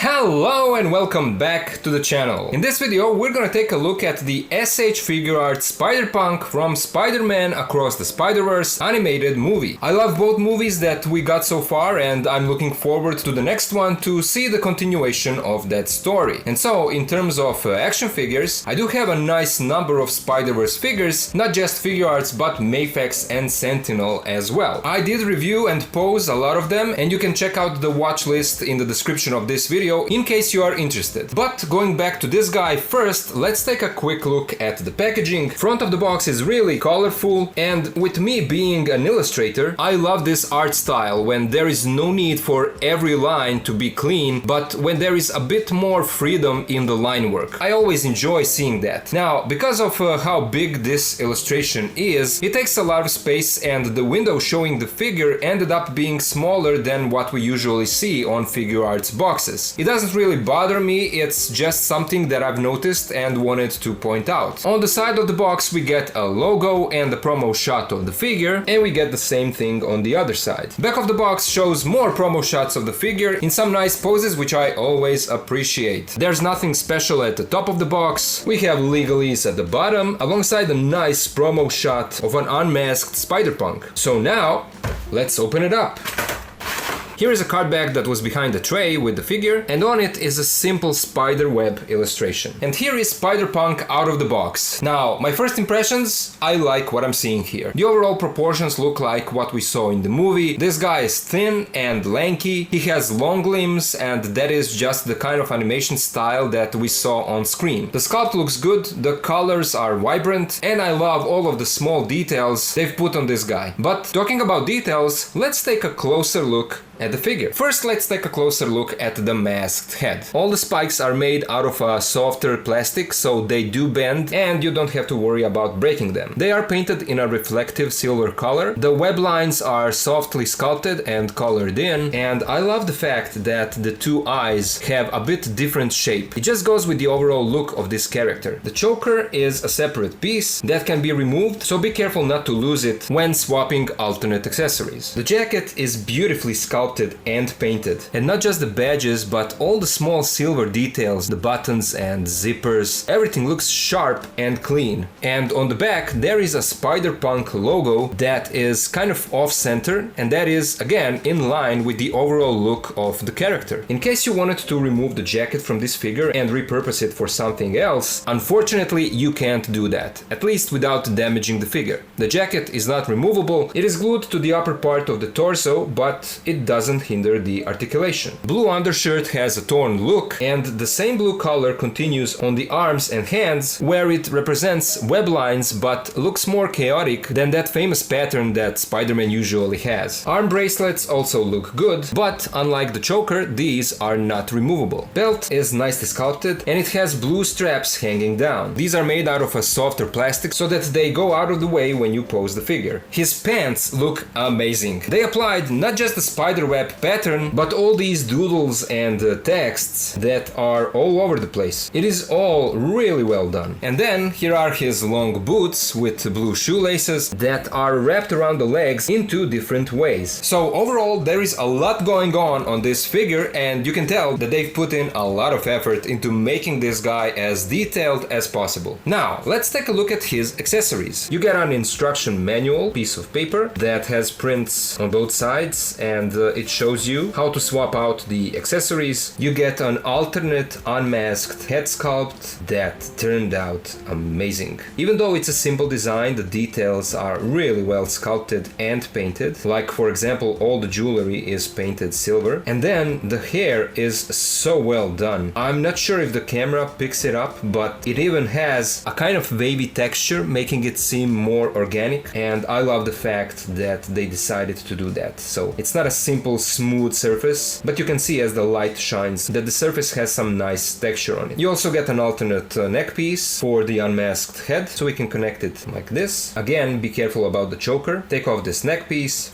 Hello and welcome back to the channel. In this video we're gonna take a look at the S.H.Figuarts Spider-Punk from Spider-Man Across the Spider-Verse animated movie. I love both movies that we got so far and I'm looking forward to the next one to see the continuation of that story. And so in terms of action figures, I do have a nice number of Spider-Verse figures, not just Figuarts but Mafex and Sentinel as well. I did review and pose a lot of them and you can check out the watch list in the description of this video in case you are interested. But going back to this guy first, let's take a quick look at the packaging. Front of the box is really colorful, and with me being an illustrator, I love this art style when there is no need for every line to be clean, but when there is a bit more freedom in the line work. I always enjoy seeing that. Now, because of how big this illustration is, it takes a lot of space and the window showing the figure ended up being smaller than what we usually see on Figuarts boxes. It doesn't really bother me, it's just something that I've noticed and wanted to point out. On the side of the box we get a logo and a promo shot of the figure, and we get the same thing on the other side. Back of the box shows more promo shots of the figure in some nice poses, which I always appreciate. There's nothing special at the top of the box. We have legalese at the bottom, alongside a nice promo shot of an unmasked Spider-Punk. So now, let's open it up. Here is a card bag that was behind the tray with the figure, and on it is a simple spider web illustration. And here is Spider-Punk out of the box. Now, my first impressions, I like what I'm seeing here. The overall proportions look like what we saw in the movie. This guy is thin and lanky, he has long limbs, and that is just the kind of animation style that we saw on screen. The sculpt looks good, the colors are vibrant, and I love all of the small details they've put on this guy. But talking about details, let's take a closer look at the figure. First, let's take a closer look at the masked head. All the spikes are made out of a softer plastic, so they do bend and you don't have to worry about breaking them. They are painted in a reflective silver color. The web lines are softly sculpted and colored in, and I love the fact that the two eyes have a bit different shape. It just goes with the overall look of this character. The choker is a separate piece that can be removed, so be careful not to lose it when swapping alternate accessories. The jacket is beautifully sculpted and painted, and not just the badges but all the small silver details, the buttons and zippers, everything looks sharp and clean. And on the back there is a Spider-Punk logo that is kind of off-center, and that is again in line with the overall look of the character. In case you wanted to remove the jacket from this figure and repurpose it for something else, unfortunately you can't do that, at least without damaging the figure. The jacket is not removable, it is glued to the upper part of the torso, but it doesn't hinder the articulation. Blue undershirt has a torn look, and the same blue color continues on the arms and hands, where it represents web lines but looks more chaotic than that famous pattern that Spider-Man usually has. Arm bracelets also look good, but unlike the choker, these are not removable. Belt is nicely sculpted and it has blue straps hanging down. These are made out of a softer plastic so that they go out of the way when you pose the figure. His pants look amazing. They applied not just the spider web pattern, but all these doodles and texts that are all over the place. It is all really well done. And then here are his long boots with blue shoelaces that are wrapped around the legs in two different ways. So overall there is a lot going on this figure, and you can tell that they've put in a lot of effort into making this guy as detailed as possible. Now let's take a look at his accessories. You get an instruction manual piece of paper that has prints on both sides, and it shows you how to swap out the accessories. You get an alternate unmasked head sculpt that turned out amazing. Even though it's a simple design, the details are really well sculpted and painted. Like for example, all the jewelry is painted silver, and then the hair is so well done. I'm not sure if the camera picks it up, but it even has a kind of wavy texture, making it seem more organic, and I love the fact that they decided to do that. So it's not a simple smooth surface, but you can see as the light shines that the surface has some nice texture on it. You also get an alternate neck piece for the unmasked head, so we can connect it like this. Again, be careful about the choker. Take off this neck piece,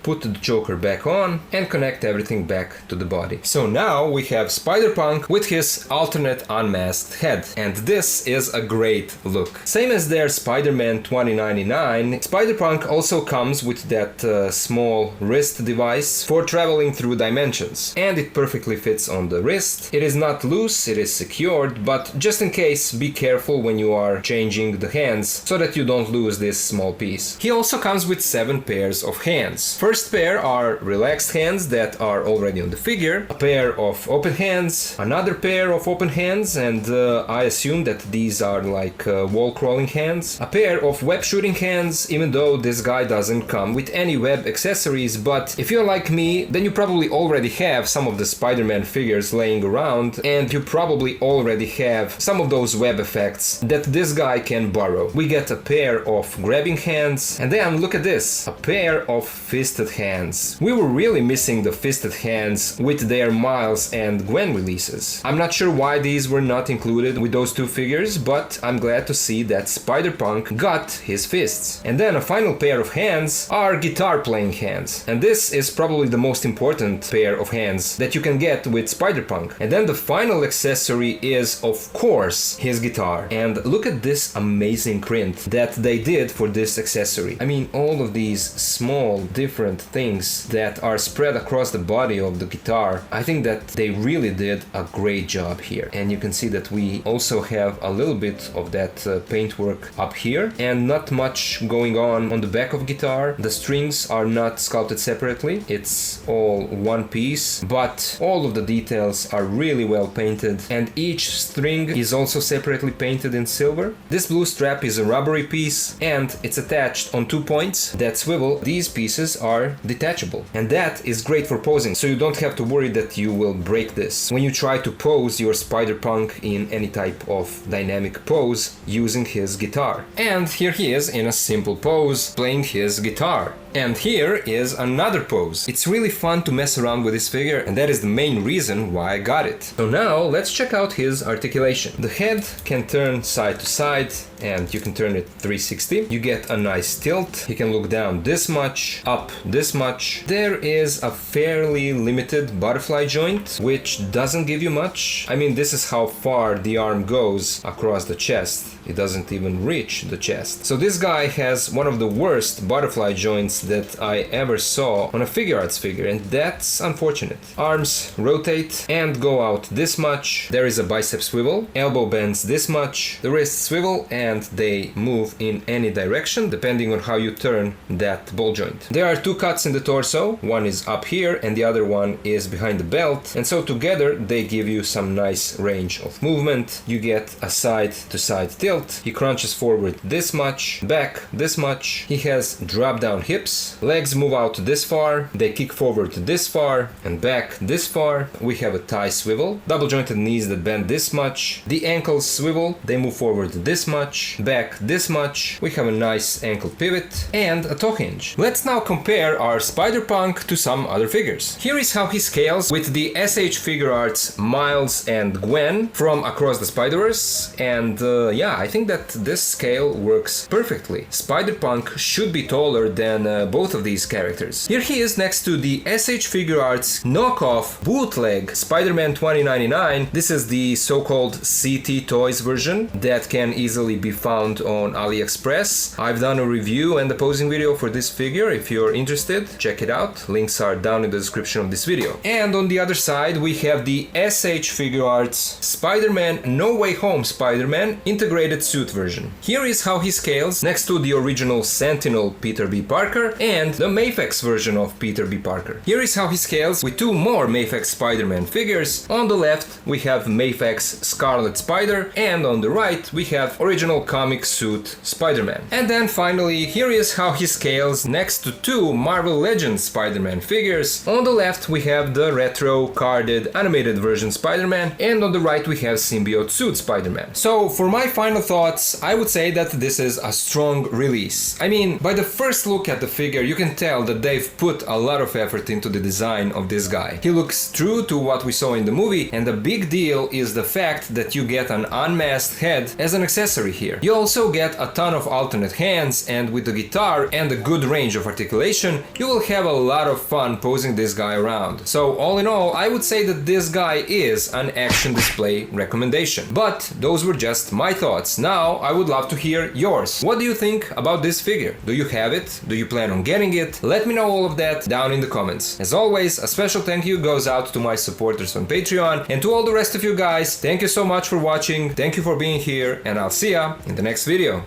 put the choker back on, and connect everything back to the body. So now we have Spider-Punk with his alternate unmasked head, and this is a great look. Same as their Spider-Man 2099, Spider-Punk also comes with that small wrist device for traveling through dimensions, and it perfectly fits on the wrist. It is not loose, it is secured, but just in case, be careful when you are changing the hands so that you don't lose this small piece. He also comes with 7 pairs of hands. First pair are relaxed hands that are already on the figure, a pair of open hands, another pair of open hands, and I assume that these are like wall crawling hands, a pair of web shooting hands, even though this guy doesn't come with any web accessories, but if you're like me, then you probably already have some of the Spider-Man figures laying around, and you probably already have some of those web effects that this guy can borrow. We get a pair of grabbing hands, and then look at this, a pair of fisted hands. We were really missing the fisted hands with their Miles and Gwen releases. I'm not sure why these were not included with those two figures, but I'm glad to see that Spider-Punk got his fists. And then a final pair of hands are guitar playing hands, and this is probably the most important pair of hands that you can get with Spider-Punk. And then the final accessory is, of course, his guitar. And look at this amazing print that they did for this accessory. I mean, all of these small different things that are spread across the body of the guitar, I think that they really did a great job here. And you can see that we also have a little bit of that paintwork up here, and not much going on the back of guitar. The strings are not sculpted separately, it's all one piece, but all of the details are really well painted, and each string is also separately painted in silver. This blue strap is a rubbery piece, and it's attached on 2 points that swivel. These pieces are detachable, and that is great for posing, so you don't have to worry that you will break this when you try to pose your Spider-Punk in any type of dynamic pose using his guitar. And here he is in a simple pose playing his guitar. And here is another pose. It's really fun to mess around with this figure, and that is the main reason why I got it. So now let's check out his articulation. The head can turn side to side, and you can turn it 360. You get a nice tilt. You can look down this much, up this much. There is a fairly limited butterfly joint, which doesn't give you much. I mean, this is how far the arm goes across the chest. It doesn't even reach the chest. So this guy has one of the worst butterfly joints that I ever saw on a Figuarts figure, and that's unfortunate. Arms rotate and go out this much. There is a bicep swivel, elbow bends this much, the wrists swivel, and they move in any direction depending on how you turn that ball joint. There are 2 cuts in the torso, one is up here and the other one is behind the belt, and so together they give you some nice range of movement. You get a side to side tilt. He crunches forward this much, back this much. He has drop down hips. Legs move out this far, they kick forward this far and back this far. We have a thigh swivel, double jointed knees that bend this much. The ankles swivel, they move forward this much, back this much. We have a nice ankle pivot and a toe hinge. Let's now compare our Spider-Punk to some other figures. Here is how he scales with the S.H.Figuarts Miles and Gwen from Across the Spider-Verse, and yeah, I think that this scale works perfectly. Spider-Punk should be taller than both of these characters. Here he is next to the S.H.Figuarts knockoff bootleg Spider-Man 2099. This is the so-called CT Toys version that can easily be found on AliExpress. I've done a review and a posing video for this figure. If you're interested, check it out. Links are down in the description of this video. And on the other side, we have the S.H.Figuarts Spider-Man No Way Home Spider-Man integrated suit version. Here is how he scales next to the original Sentinel Peter B. Parker and the Mafex version of Peter B. Parker. Here is how he scales with 2 more Mafex Spider-Man figures. On the left we have Mafex Scarlet Spider, and on the right we have original comic suit Spider-Man. And then finally, here is how he scales next to 2 Marvel Legends Spider-Man figures. On the left we have the retro carded animated version Spider-Man, and on the right we have symbiote suit Spider-Man. So for my final thoughts, I would say that this is a strong release. I mean, by the first look at the figure, you can tell that they've put a lot of effort into the design of this guy. He looks true to what we saw in the movie, and the big deal is the fact that you get an unmasked head as an accessory here. You also get a ton of alternate hands, and with the guitar and a good range of articulation, you will have a lot of fun posing this guy around. So all in all, I would say that this guy is an action display recommendation. But those were just my thoughts. Now I would love to hear yours. What do you think about this figure? Do you have it? Do you plan on getting it? Let me know all of that down in the comments. As always, a special thank you goes out to my supporters on Patreon, and to all the rest of you guys, thank you so much for watching, thank you for being here, and I'll see ya in the next video.